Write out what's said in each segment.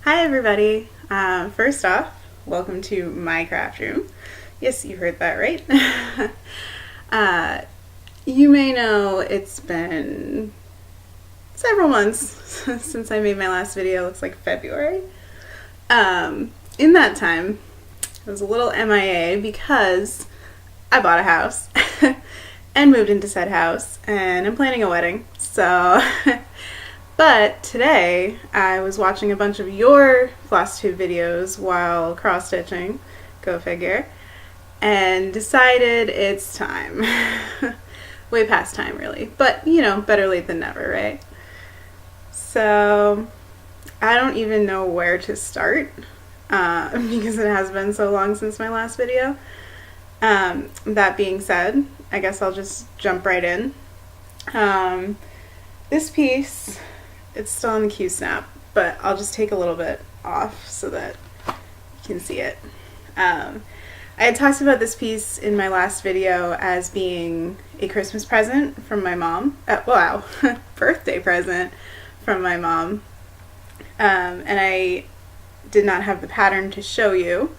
Hi everybody! First off, welcome to my craft room. Yes, you heard that right. You may know it's been several months since I made my last video. Looks like February. In that time, I was a little MIA because I bought a house and moved into said house, and I'm planning a wedding. So, but today I was watching a bunch of your Flosstube videos while cross-stitching, go figure, and decided it's time. Way past time, really. But, you know, better late than never, right? So, I don't even know where to start because it has been so long since my last video. That being said, I guess I'll just jump right in. This piece, it's still on the Q-snap, but I'll just take a little bit off so that you can see it. I had talked about this piece in my last video as being a Christmas present from my mom. Wow, birthday present from my mom. And I did not have the pattern to show you.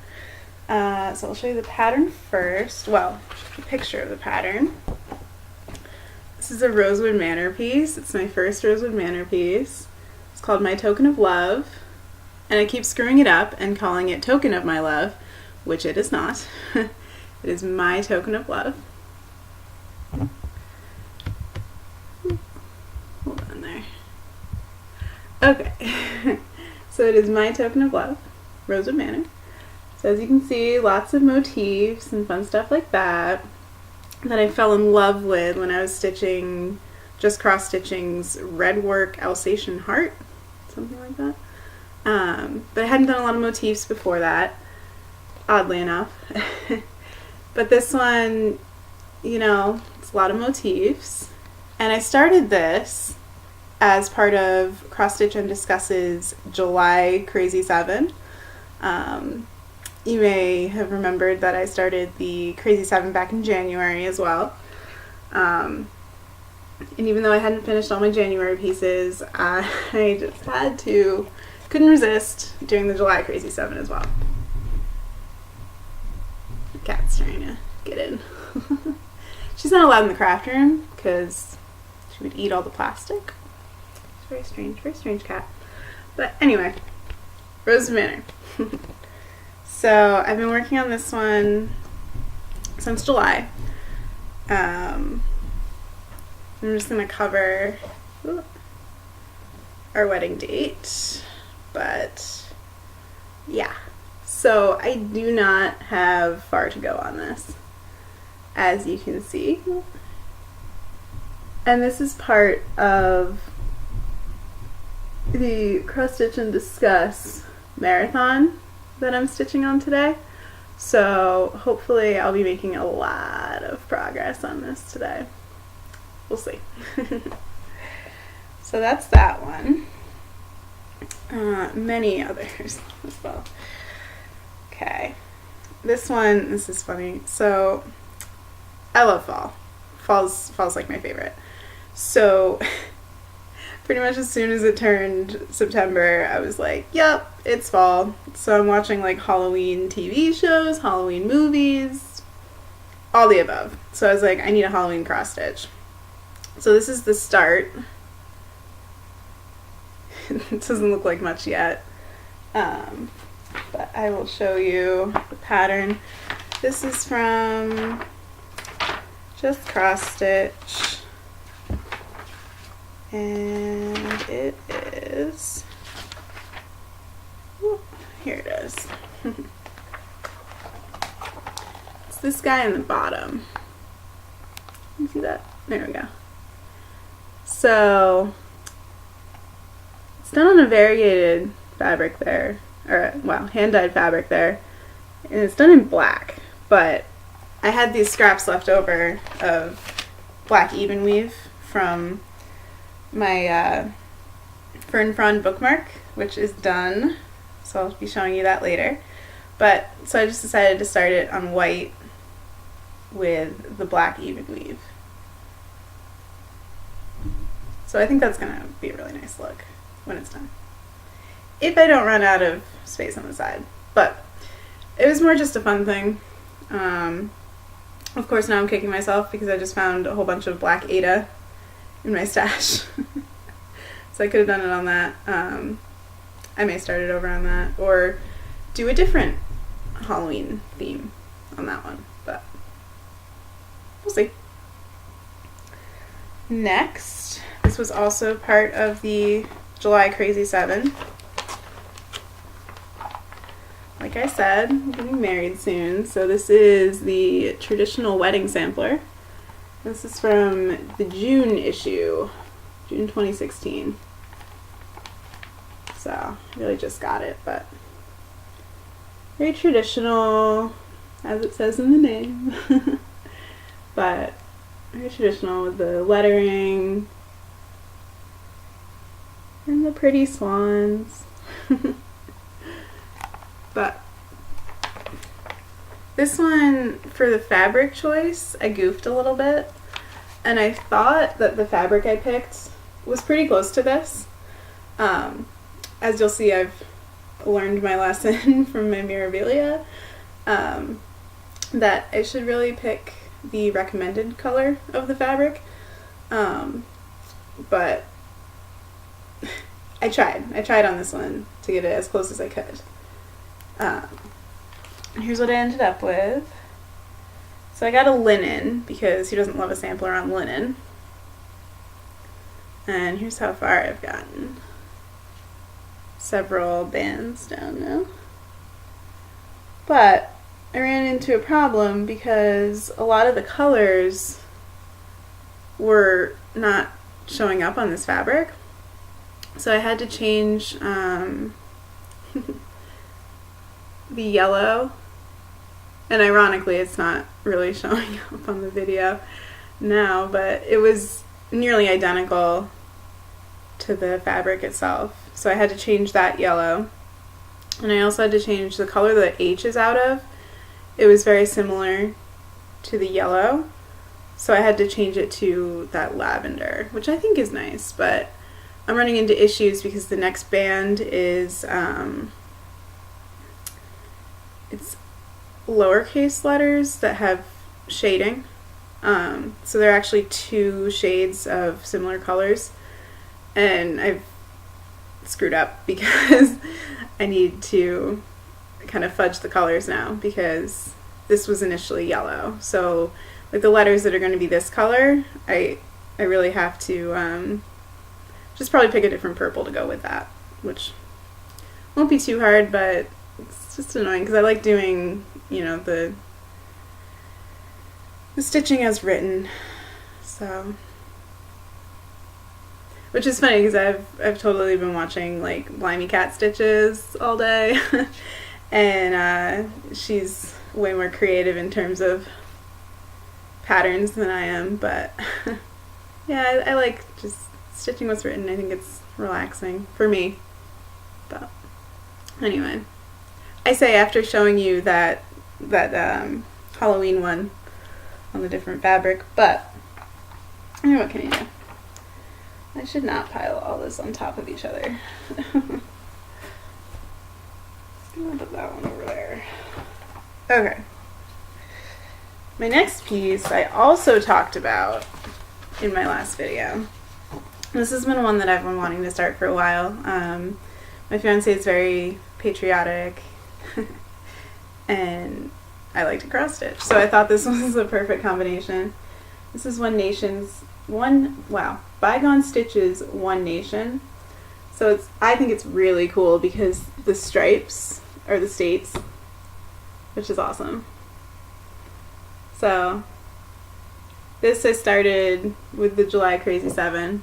So I'll show you the pattern first. Well, a picture of the pattern. This is a Rosewood Manor piece. It's my first Rosewood Manor piece. It's called My Token of Love. And I keep screwing it up and calling it Token of My Love, which it is not. It is My Token of Love. Hold on there. Okay. So it is My Token of Love, Rosewood Manor. So as you can see, lots of motifs and fun stuff like that I fell in love with when I was stitching Just Cross Stitching's Red Work Alsatian Heart, something like that. But I hadn't done a lot of motifs before that, oddly enough. But this one, you know, it's a lot of motifs. And I started this as part of Cross Stitch and Discuss's July Crazy 7. You may have remembered that I started the Crazy 7 back in January as well. And even though I hadn't finished all my January pieces, I just couldn't resist doing the July Crazy 7 as well. The cat's trying to get in. She's not allowed in the craft room because she would eat all the plastic. It's very strange cat. But anyway, Rose Manor. So I've been working on this one since July. I'm just going to cover our wedding date, but yeah. So I do not have far to go on this, as you can see. And this is part of the Cross Stitch and Discuss marathon that I'm stitching on today. So hopefully I'll be making a lot of progress on this today. We'll see. So that's that one. Many others as well. Okay. This is funny. So I love fall. Fall's like my favorite. So pretty much as soon as it turned September, I was like, yep, it's fall. So I'm watching like Halloween TV shows, Halloween movies, all the above. So I was like, I need a Halloween cross stitch. So this is the start. It doesn't look like much yet. But I will show you the pattern. This is from Just Cross Stitch. And it is, here it is. It's this guy in the bottom. You see that? There we go. So it's done on a variegated fabric there, or well, hand-dyed fabric there, and it's done in black, but I had these scraps left over of black even weave from my Fern Frond bookmark, which is done, so I'll be showing you that later. But so I just decided to start it on white with the black even weave. So I think that's gonna be a really nice look when it's done. if I don't run out of space on the side. But it was more just a fun thing. Of course, now I'm kicking myself because I just found a whole bunch of black Ada in my stash. So I could have done it on that. I may start it over on that, or do a different Halloween theme on that one, but we'll see. Next, this was also part of the July Crazy 7. Like I said, I'm getting married soon, so this is the traditional wedding sampler. This is from the June issue, June 2016. So, I really just got it, but very traditional, as it says in the name. But very traditional with the lettering and the pretty swans. But this one, for the fabric choice, I goofed a little bit, and I thought that the fabric I picked was pretty close to this. As you'll see, I've learned my lesson from my Mirabilia, that I should really pick the recommended color of the fabric, but I tried on this one to get it as close as I could. Here's what I ended up with. So I got a linen because who doesn't love a sampler on linen? And here's how far I've gotten. Several bands down now. But I ran into a problem because a lot of the colors were not showing up on this fabric. So I had to change the yellow, and ironically it's not really showing up on the video now, but it was nearly identical to the fabric itself. So I had to change that yellow, and I also had to change the color that H is out of. It was very similar to the yellow, so I had to change it to that lavender, which I think is nice, but I'm running into issues because the next band is it's lowercase letters that have shading. So they're actually two shades of similar colors, and I've screwed up because I need to kind of fudge the colors now because this was initially yellow. So like the letters that are going to be this color, I really have to just probably pick a different purple to go with that, which won't be too hard, but it's just annoying because I like doing, you know, the stitching as written. So, which is funny because I've totally been watching like Blimey Cat Stitches all day, and she's way more creative in terms of patterns than I am. But yeah, I like just stitching what's written. I think it's relaxing for me. But anyway, I say after showing you that Halloween one on the different fabric, but I mean, what can you do? I should not pile all this on top of each other. I'm gonna put that one over there. Okay. My next piece I also talked about in my last video. This has been one that I've been wanting to start for a while. My fiance is very patriotic and I like to cross stitch, so I thought this was the perfect combination. This is Bygone Stitches One Nation. So I think it's really cool because the stripes are the states, which is awesome. So this I started with the July Crazy 7,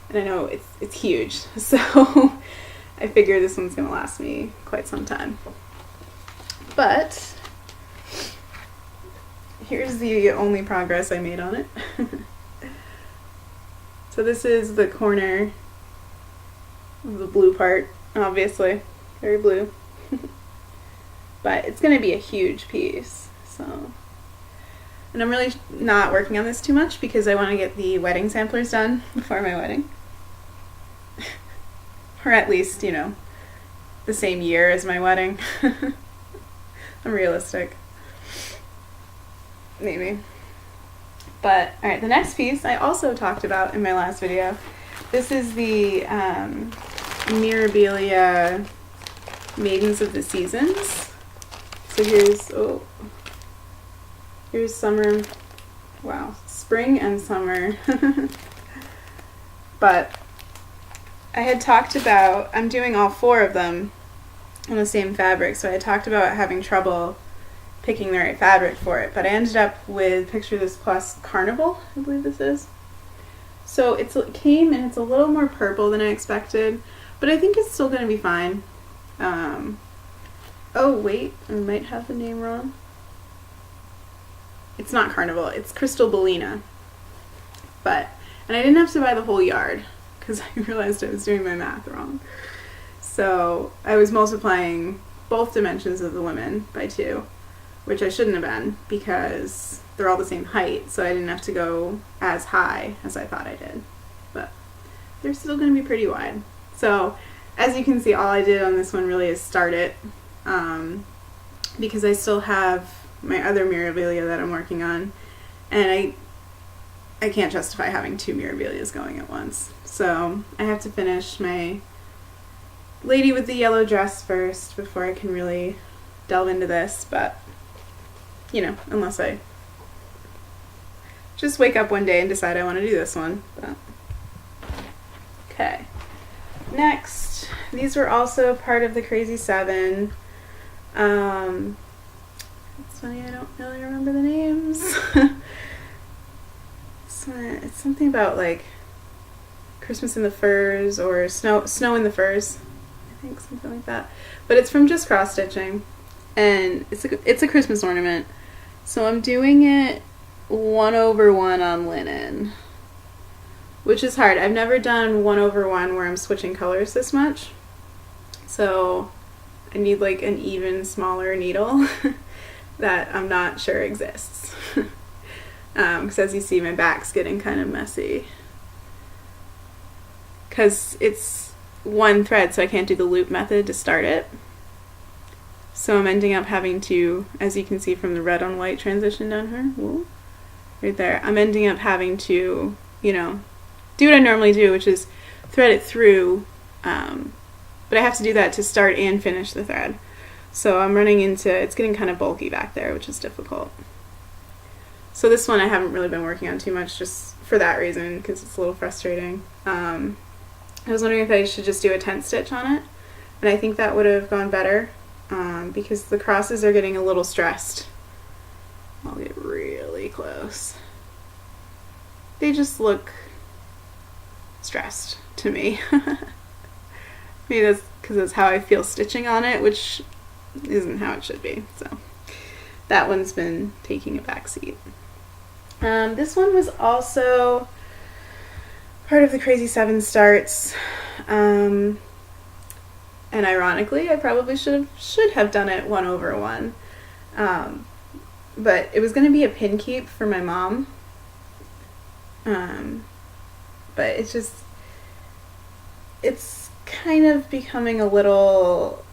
and I know it's huge, so I figure this one's gonna last me quite some time. But here's the only progress I made on it. So this is the corner of the blue part, obviously, very blue. But it's going to be a huge piece, so. And I'm really not working on this too much because I want to get the wedding samplers done before my wedding. or at least, you know, the same year as my wedding. I'm realistic. Maybe. But, alright, the next piece I also talked about in my last video. This is the Mirabilia Maidens of the Seasons. So here's summer, wow, spring and summer. But I had talked about, I'm doing all 4 of them on the same fabric, so I talked about having trouble picking the right fabric for it, but I ended up with, picture this, plus Carnival, I believe this is. So it came and it's a little more purple than I expected, but I think it's still going to be fine. Oh wait, I might have the name wrong. It's not Carnival, it's Crystal Bellina. And I didn't have to buy the whole yard, because I realized I was doing my math wrong. So I was multiplying both dimensions of the women by 2, which I shouldn't have been, because they're all the same height, so I didn't have to go as high as I thought I did. But they're still going to be pretty wide. So as you can see, all I did on this one really is start it, because I still have my other Mirabilia that I'm working on, and I can't justify having 2 Mirabilias going at once. So I have to finish my lady with the yellow dress first before I can really delve into this, but, you know, unless I just wake up one day and decide I want to do this one. But. Okay. Next, these were also part of the Crazy 7. It's funny, I don't really remember the names. It's something about like Christmas in the Furs or Snow in the Furs. I think something like that. But it's from Just Cross Stitching, and it's a Christmas ornament. So I'm doing it 1/1 on linen, which is hard. I've never done 1/1 where I'm switching colors this much. So I need like an even smaller needle that I'm not sure exists. Because as you see, my back's getting kind of messy. Because it's one thread, so I can't do the loop method to start it. So I'm ending up having to, as you can see from the red on white transition down here, whoa, right there, I'm ending up having to, you know, do what I normally do, which is thread it through, but I have to do that to start and finish the thread. So I'm running into, it's getting kind of bulky back there, which is difficult. So this one I haven't really been working on too much, just for that reason, because it's a little frustrating. I was wondering if I should just do a tent stitch on it, and I think that would have gone better, because the crosses are getting a little stressed. I'll get really close. They just look stressed to me. Maybe that's because that's how I feel stitching on it, which isn't how it should be. So that one's been taking a back seat. This one was also part of the Crazy 7 starts, and ironically I probably should have done it 1/1, but it was going to be a pin keep for my mom, but it's kind of becoming a little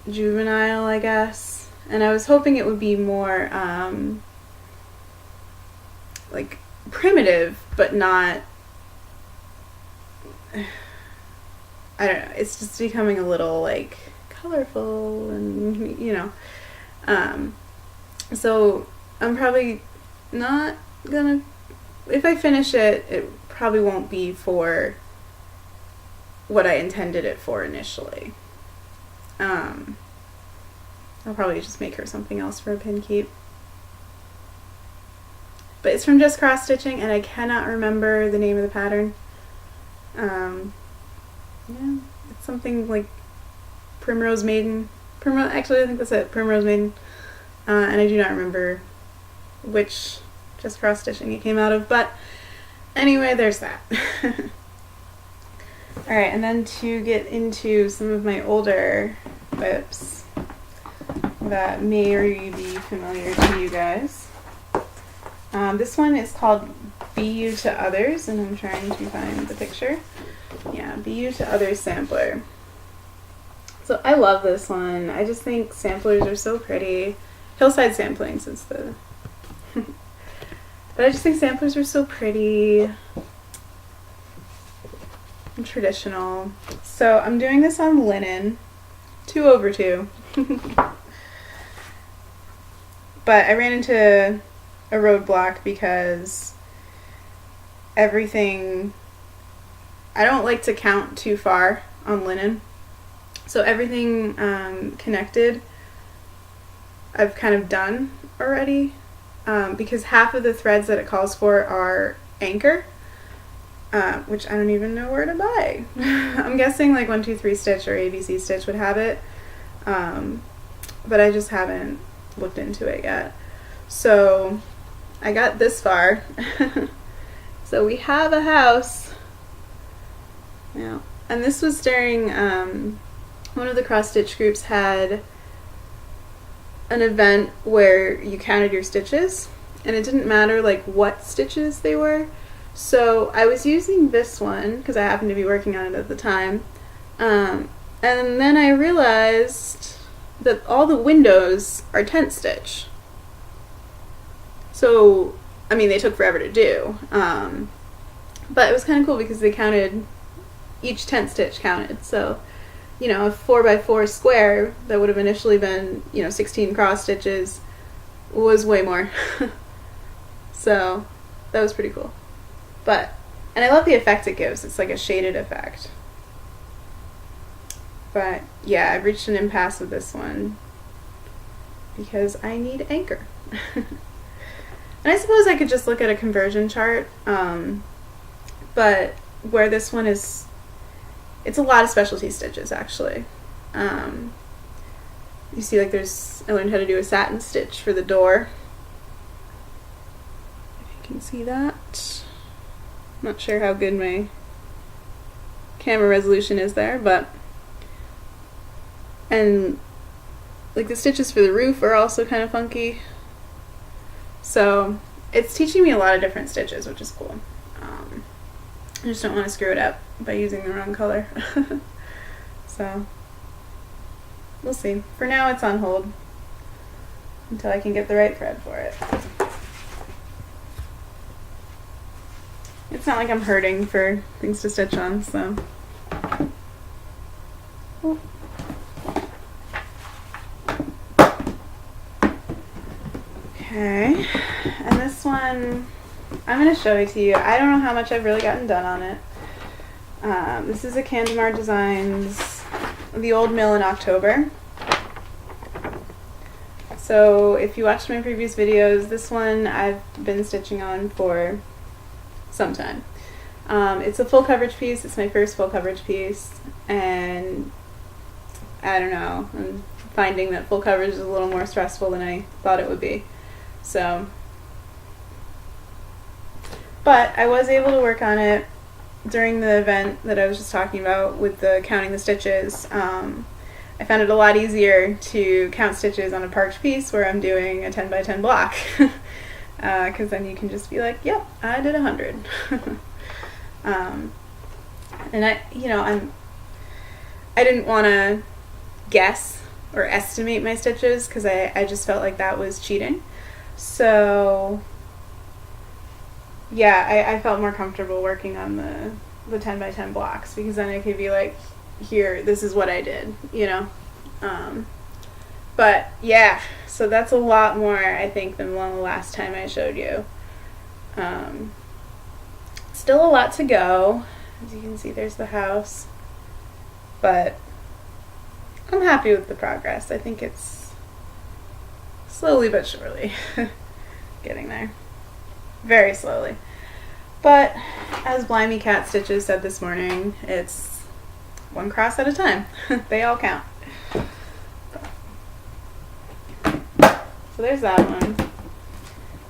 juvenile, I guess, and I was hoping it would be more like primitive, but not, I don't know, it's just becoming a little like colorful and, you know, so I'm probably not gonna, if I finish it, it probably won't be for what I intended it for initially. I'll probably just make her something else for a pin keep. But it's from Just Cross Stitching, and I cannot remember the name of the pattern. Yeah, it's something like Primrose Maiden. Actually, I think that's it, Primrose Maiden. And I do not remember which Just Cross Stitching it came out of, but anyway, there's that. Alright, and then to get into some of my older whips that may be familiar to you guys. This one is called Be You to Others, and I'm trying to find the picture. Yeah, Yeah, Be You to Others sampler. So I love this one. I just think samplers are so pretty. Hillside sampling since the... But I just think samplers are so pretty and traditional. So I'm doing this on linen, 2/2. But I ran into a roadblock because everything... I don't like to count too far on linen. So everything connected I've kind of done already, because half of the threads that it calls for are anchor, which I don't even know where to buy. I'm guessing like 1, 2, 3 Stitch or ABC Stitch would have it, but I just haven't looked into it yet. So I got this far. So we have a house now, and this was during one of the cross stitch groups had an event where you counted your stitches, and it didn't matter like what stitches they were. So I was using this one because I happened to be working on it at the time, and then I realized that all the windows are tent stitch. So I mean, they took forever to do, but it was kind of cool because they counted, each tent stitch counted. So you know, a 4x4 square that would have initially been, you know, 16 cross stitches was way more. So that was pretty cool. And I love the effect it gives. It's like a shaded effect. But yeah, I've reached an impasse with this one because I need anchor. And I suppose I could just look at a conversion chart, but where this one is, it's a lot of specialty stitches actually. You see, like I learned how to do a satin stitch for the door. If you can see that. I'm not sure how good my camera resolution is there, and like the stitches for the roof are also kind of funky. So it's teaching me a lot of different stitches, which is cool. I just don't want to screw it up by using the wrong color. So we'll see. For now it's on hold until I can get the right thread for it. It's not like I'm hurting for things to stitch on, so. Okay, and this one, I'm going to show it to you. I don't know how much I've really gotten done on it. This is a Candemar Designs, the old mill in October. So if you watched my previous videos, this one I've been stitching on for some time. It's a full coverage piece. It's my first full coverage piece, and I don't know, I'm finding that full coverage is a little more stressful than I thought it would be. So, but I was able to work on it during the event that I was just talking about with the counting the stitches. I found it a lot easier to count stitches on a parked piece where I'm doing a 10x10 block, because then you can just be like, yep, I did 100. And I didn't want to guess or estimate my stitches because I just felt like that was cheating. So yeah, I felt more comfortable working on the 10x10 blocks, because then I could be like, here, this is what I did, you know. But yeah, so that's a lot more, I think, than the last time I showed you. Still a lot to go. As you can see, there's the house, but I'm happy with the progress. I think it's slowly but surely getting there. Very slowly. But as Blimey Cat Stitches said this morning, it's one cross at a time. They all count. So there's that one.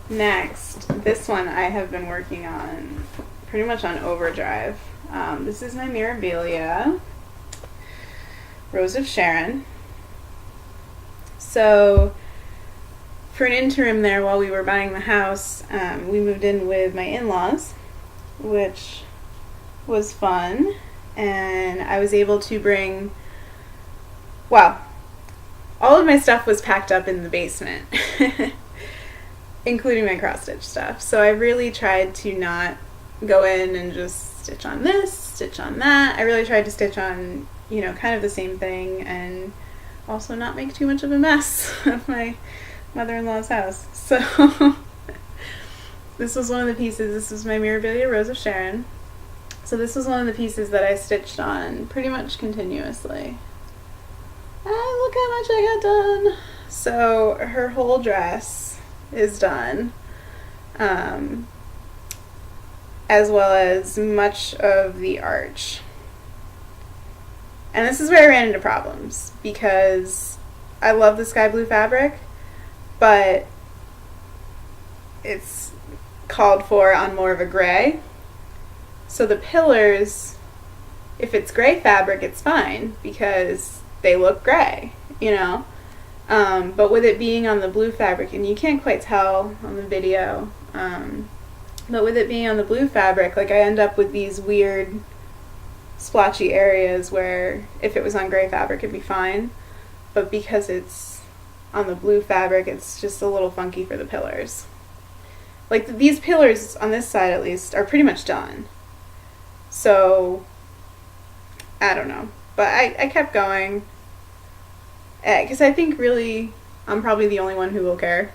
Next, this one I have been working on pretty much on overdrive. This is my Mirabilia Rose of Sharon. So for an interim there while we were buying the house, we moved in with my in-laws, which was fun. and I was able to bring, well, all of my stuff was packed up in the basement, including my cross stitch stuff. So I really tried to not go in and just stitch on this, stitch on that. I really tried to stitch on, you know, kind of the same thing, and also not make too much of a mess of my mother-in-law's house. So this was one of the pieces. This was my Mirabilia Rose of Sharon. So this was one of the pieces that I stitched on pretty much continuously. And look how much I got done. So her whole dress is done, as well as much of the arch. And this is where I ran into problems, because I love the sky blue fabric, but it's called for on more of a gray. So the pillars, if it's gray fabric, it's fine because they look gray, you know. But with it being on the blue fabric, and you can't quite tell on the video, but with it being on the blue fabric, like I end up with these weird splotchy areas where if it was on gray fabric it'd be fine, but because it's on the blue fabric it's just a little funky for the pillars. Like these pillars on this side at least are pretty much done, so I don't know, but I kept going because I think really I'm probably the only one who will care.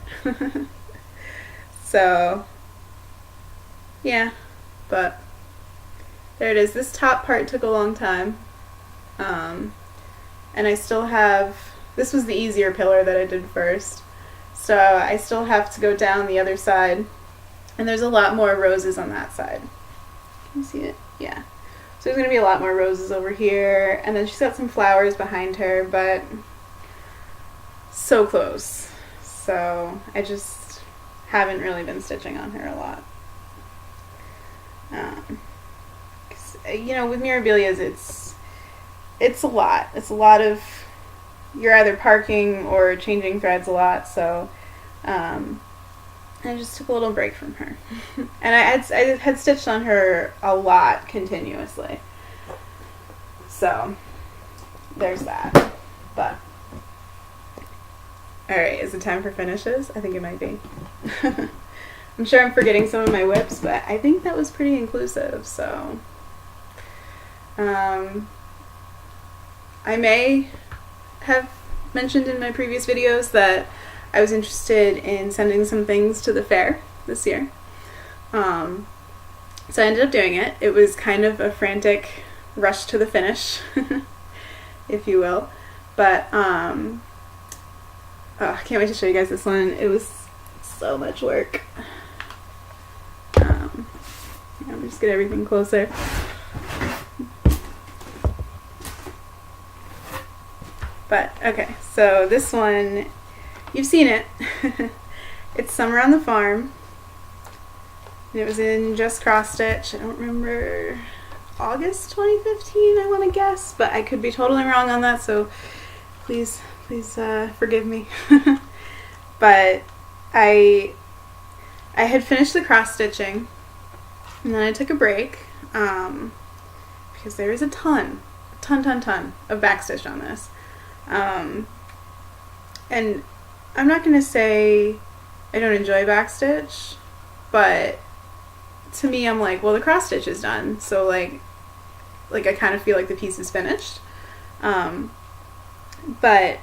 So yeah, but there it is. This top part took a long time, and I still have, this was the easier pillar that I did first, so I still have to go down the other side, and there's a lot more roses on that side. Can you see it? Yeah. So there's going to be a lot more roses over here, and then she's got some flowers behind her, but so close. So I just haven't really been stitching on her a lot. You know, with Mirabilias, it's a lot. It's a lot of, you're either parking or changing threads a lot, so I just took a little break from her. And I had stitched on her a lot continuously. So there's that. But alright, is it time for finishes? I think it might be. I'm sure I'm forgetting some of my whips, but I think that was pretty inclusive, so I may have mentioned in my previous videos that I was interested in sending some things to the fair this year. So I ended up doing it. It was kind of a frantic rush to the finish, if you will. But oh, I can't wait to show you guys this one. It was so much work. Let me just get everything closer. But okay, so this one, you've seen it. It's Summer on the Farm. And it was in just cross stitch. I don't remember, August 2015, I want to guess, but I could be totally wrong on that, so please forgive me. But I had finished the cross stitching, and then I took a break because there is a ton of backstitch on this. And I'm not going to say I don't enjoy backstitch, but to me I'm like, well, the cross stitch is done, so like I kind of feel like the piece is finished. But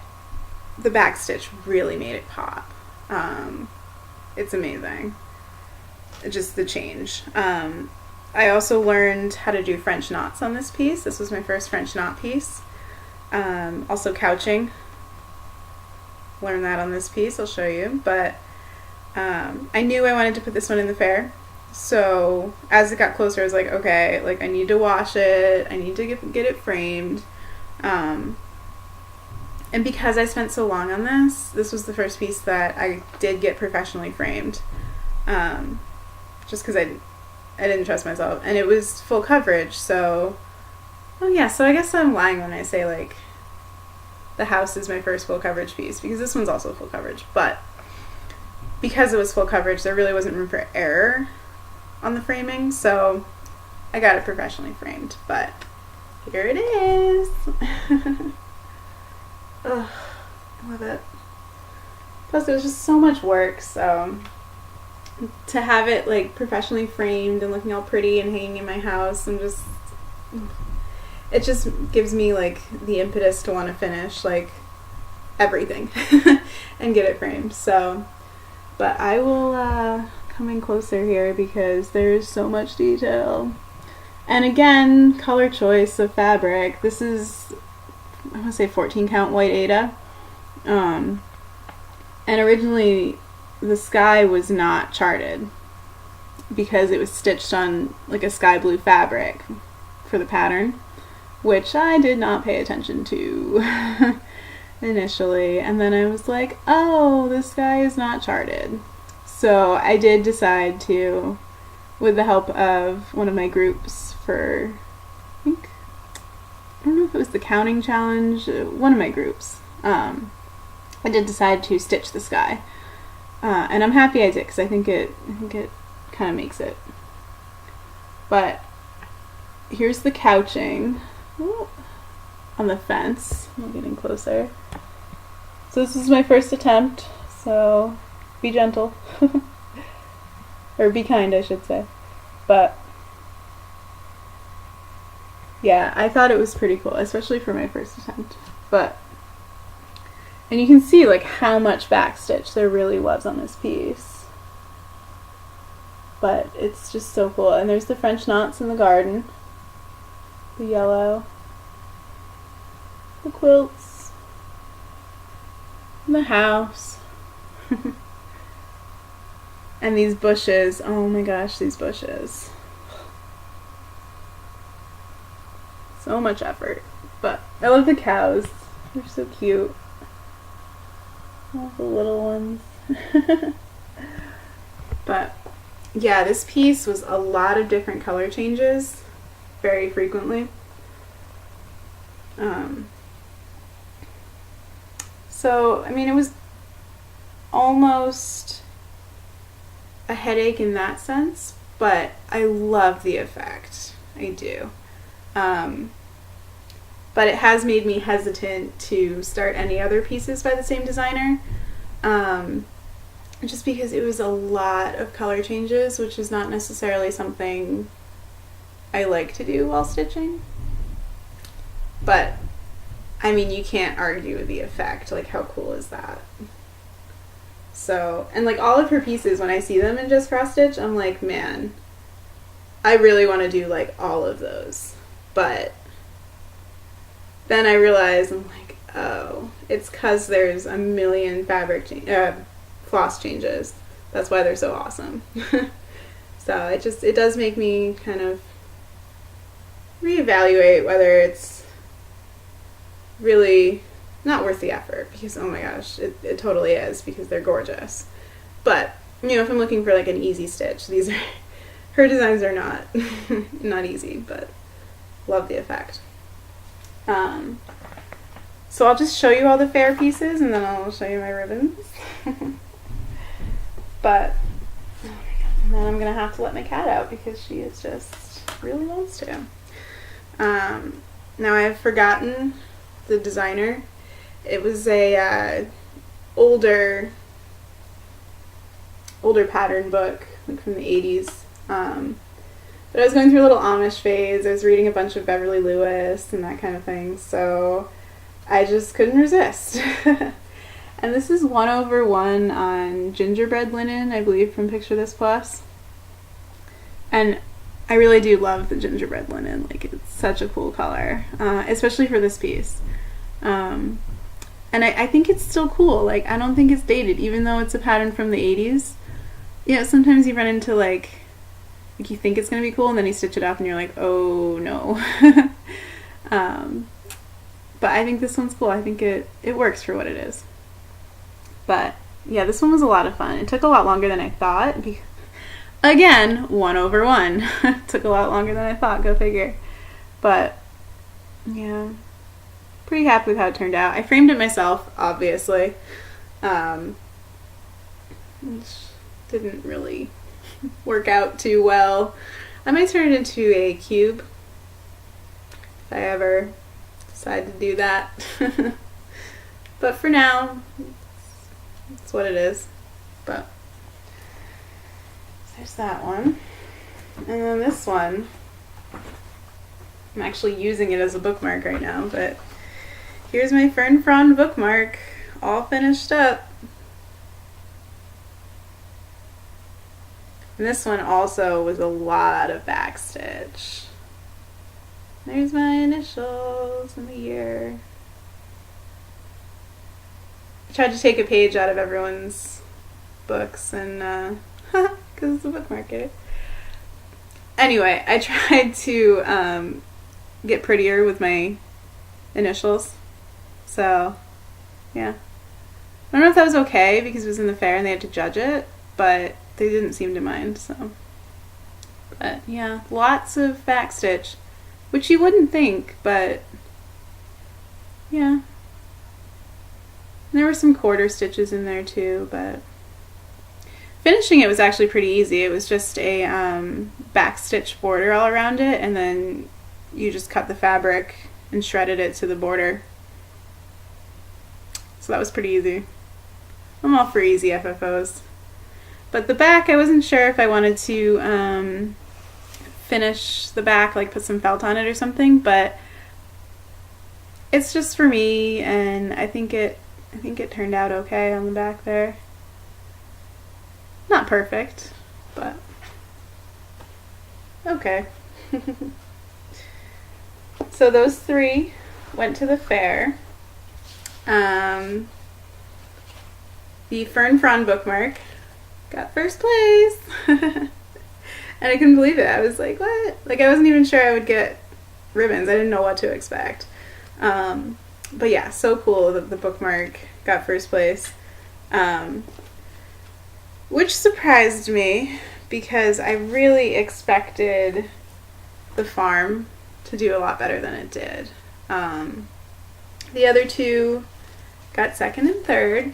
the backstitch really made it pop. It's amazing. Just the change. I also learned how to do French knots on this piece. This was my first French knot piece. Also couching. Learned that on this piece. I'll show you. But I knew I wanted to put this one in the fair. So as it got closer, I was like, okay, like I need to wash it. I need to get it framed. And because I spent so long on this, this was the first piece that I did get professionally framed. Just because I didn't trust myself. And it was full coverage, so... Oh yeah, so I guess I'm lying when I say, like, the house is my first full coverage piece, because this one's also full coverage. But because it was full coverage, there really wasn't room for error on the framing, so I got it professionally framed. But here it is. Ugh, I love it. Plus it was just so much work, so to have it like professionally framed and looking all pretty and hanging in my house, it just gives me like the impetus to want to finish like everything and get it framed. So, but I will come in closer here because there's so much detail. And again, color choice of fabric. This is, I want to say 14 count white Aida. And originally the sky was not charted because it was stitched on like a sky blue fabric for the pattern, which I did not pay attention to initially. And then I was like, oh, the sky is not charted. So I did decide to, with the help of one of my groups for, I don't know if it was the counting challenge, one of my groups, I did decide to stitch the sky. And I'm happy I did because I think it kind of makes it. But here's the couching. Ooh, on the fence. I'm getting closer. So this is my first attempt, so be gentle. Or be kind, I should say. But yeah, I thought it was pretty cool, especially for my first attempt. And you can see like how much backstitch there really was on this piece. But it's just so cool. And there's the French knots in the garden. The yellow. The quilts. And the house. And these bushes. Oh my gosh, these bushes. So much effort. But I love the cows. They're so cute. All the little ones. But yeah, this piece was a lot of different color changes very frequently. So, I mean, it was almost a headache in that sense, but I love the effect. I do. But it has made me hesitant to start any other pieces by the same designer, just because it was a lot of color changes, which is not necessarily something I like to do while stitching. But I mean, you can't argue with the effect. Like, how cool is that? So, and like all of her pieces, when I see them in Just Cross Stitch, I'm like, man, I really want to do like all of those. But then I realize, I'm like, oh, it's because there's a million floss changes. That's why they're so awesome. So it does make me kind of reevaluate whether it's really not worth the effort, because oh my gosh, it totally is, because they're gorgeous. But, you know, if I'm looking for like an easy stitch, these are, her designs are not, not easy, but love the effect. So I'll just show you all the fair pieces and then I'll show you my ribbons. But, oh my God, and then I'm going to have to let my cat out because she is just really wants to. Now I've forgotten the designer. It was a older pattern book, like from the 80s. But I was going through a little Amish phase. I was reading a bunch of Beverly Lewis and that kind of thing, so I just couldn't resist. And this is 1/1 on Gingerbread Linen, I believe, from Picture This Plus. And I really do love the Gingerbread Linen. Like, it's such a cool color, especially for this piece. And I think it's still cool. Like, I don't think it's dated, even though it's a pattern from the 80s. You know, sometimes you run into, like you think it's going to be cool, and then you stitch it up, and you're like, oh, no. But I think this one's cool. I think it works for what it is. But, yeah, this one was a lot of fun. It took a lot longer than I thought. Again, 1/1. Took a lot longer than I thought, go figure. But, yeah, pretty happy with how it turned out. I framed it myself, obviously. Which didn't really work out too well. I might turn it into a cube. if I ever decide to do that. But for now, it's what it is. But there's that one. And then this one, I'm actually using it as a bookmark right now, but here's my Fern Frond bookmark, all finished up. And this one also was a lot of backstitch. There's my initials and the year. I tried to take a page out of everyone's books and because it's a bookmark. Anyway, I tried to get prettier with my initials. So, yeah. I don't know if that was okay because it was in the fair and they had to judge it, but they didn't seem to mind, so. But, yeah, lots of backstitch, which you wouldn't think, but, yeah. There were some quarter stitches in there too, but finishing it was actually pretty easy. It was just a backstitch border all around it, and then you just cut the fabric and shredded it to the border. So that was pretty easy. I'm all for easy FFOs. But the back, I wasn't sure if I wanted to finish the back, like put some felt on it or something, but it's just for me, and I think it turned out okay on the back there. Not perfect, but okay. So those three went to the fair. The Fern Frond bookmark got first place. And I couldn't believe it. I was like, what? Like, I wasn't even sure I would get ribbons. I didn't know what to expect. But yeah, so cool that the bookmark got first place. Which surprised me because I really expected the farm to do a lot better than it did. The other two got second and third.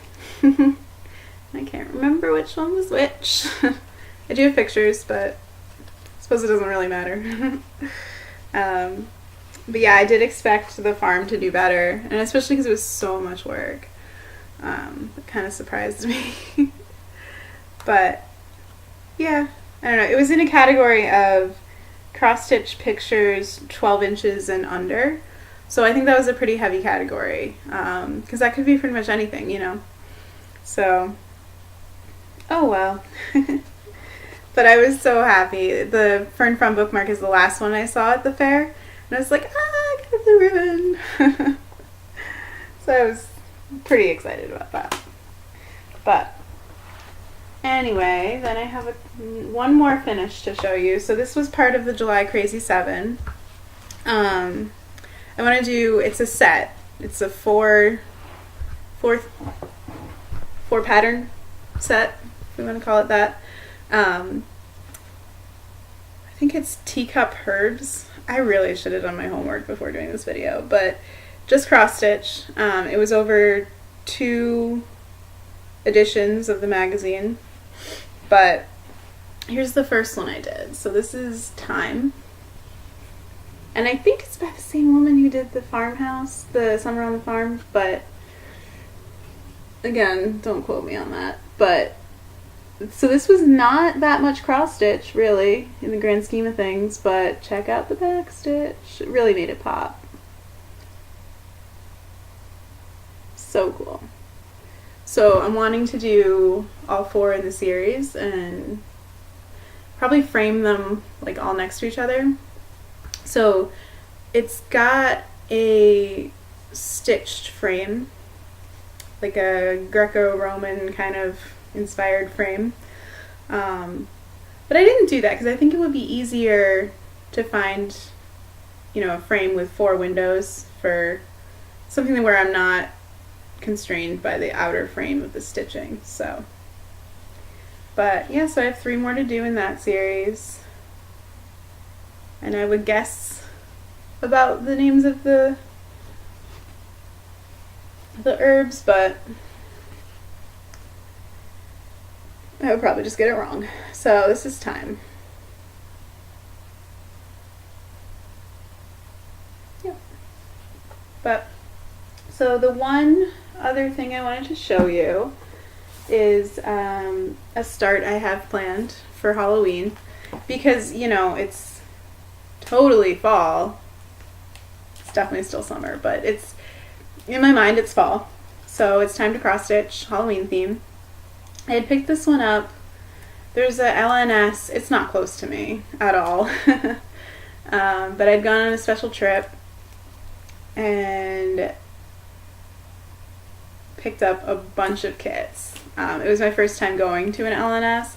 I can't remember which one was which. I do have pictures, but I suppose it doesn't really matter. But yeah, I did expect the farm to do better, and especially because it was so much work. It kind of surprised me. But yeah, I don't know. It was in a category of cross-stitch pictures 12 inches and under. So I think that was a pretty heavy category, because that could be pretty much anything, you know. So, oh well. But I was so happy. The Fern Frond bookmark is the last one I saw at the fair, and I was like, I got the ribbon. So I was pretty excited about that. But anyway, then I have one more finish to show you. So this was part of the July Crazy 7. I want to do, it's a set. It's a four pattern set, if we want to call it that. I think it's Teacup Herbs. I really should have done my homework before doing this video, but just cross stitch. It was over 2 editions of the magazine, but here's the first one I did. So this is Time. And I think it's by the same woman who did the farmhouse, the Summer on the Farm, but again, don't quote me on that. But so this was not that much cross stitch, really, in the grand scheme of things, but check out the back stitch. It really made it pop. So cool. So I'm wanting to do all 4 in the series and probably frame them like all next to each other. So it's got a stitched frame, like a Greco-Roman kind of inspired frame. But I didn't do that because I think it would be easier to find, you know, a frame with 4 windows for something where I'm not constrained by the outer frame of the stitching. So, but yeah, so I have 3 more to do in that series. And I would guess about the names of the herbs, but I would probably just get it wrong. So this is Time. Yeah. But so the one other thing I wanted to show you is a start I have planned for Halloween, because you know it's totally fall. It's definitely still summer, but it's in my mind it's fall, so it's time to cross stitch Halloween theme. I had picked this one up. There's a LNS. It's not close to me at all. But I'd gone on a special trip and picked up a bunch of kits. It was my first time going to an LNS,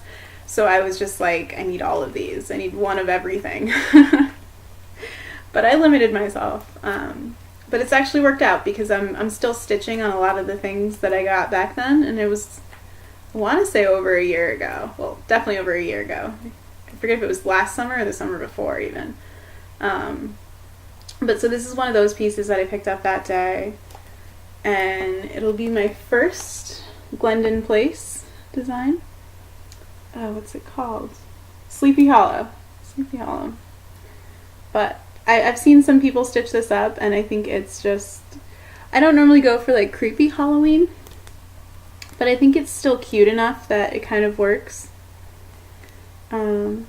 so I was just like, I need all of these. I need one of everything. But I limited myself. But it's actually worked out, because I'm still stitching on a lot of the things that I got back then, and it was, I want to say, over a year ago. Well, definitely over a year ago. I forget if it was last summer or the summer before even. But so this is one of those pieces that I picked up that day, and it'll be my first Glendon Place design. What's it called? Sleepy Hollow. Sleepy Hollow. But I've seen some people stitch this up, and I think it's just, I don't normally go for like creepy Halloween, but I think it's still cute enough that it kind of works. Yeah,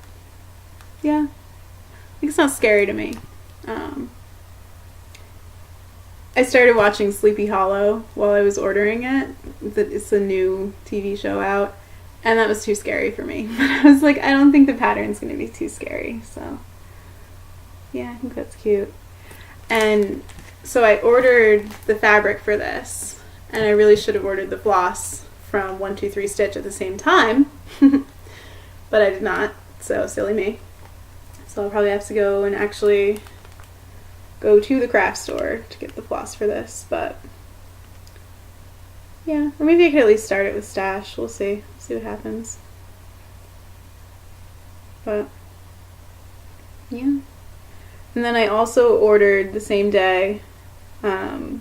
I think it's not scary to me. I started watching Sleepy Hollow while I was ordering it. It's a new TV show out, and that was too scary for me. But I was like, I don't think the pattern's going to be too scary, so yeah, I think that's cute. And so I ordered the fabric for this, and I really should have ordered the floss from 123 Stitch at the same time, but I did not, so silly me. So I'll probably have to go and actually go to the craft store to get the floss for this, but yeah, or maybe I could at least start it with stash. We'll see what happens. But yeah. And then I also ordered the same day the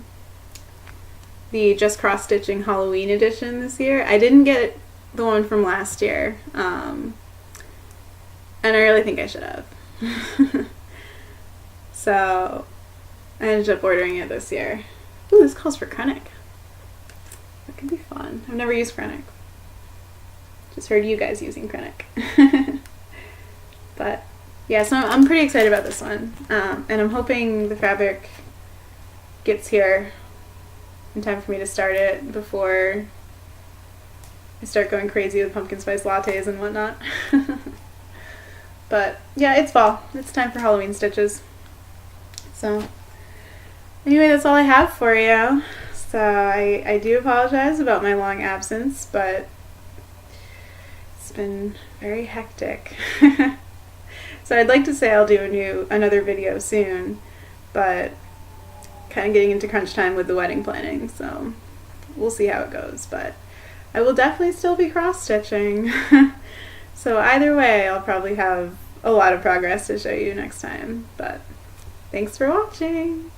Just Cross Stitching Halloween edition this year. I didn't get the one from last year, and I really think I should have. So I ended up ordering it this year. Ooh, this calls for Krennic. That could be fun. I've never used Krennic. Just heard you guys using Krennic. But yeah, so I'm pretty excited about this one. And I'm hoping the fabric gets here in time for me to start it before I start going crazy with pumpkin spice lattes and whatnot. But yeah, it's fall. It's time for Halloween stitches. So anyway, that's all I have for you. So I do apologize about my long absence, but it's been very hectic. So I'd like to say I'll do another video soon, but kind of getting into crunch time with the wedding planning, so we'll see how it goes. But I will definitely still be cross-stitching. So either way, I'll probably have a lot of progress to show you next time. But thanks for watching!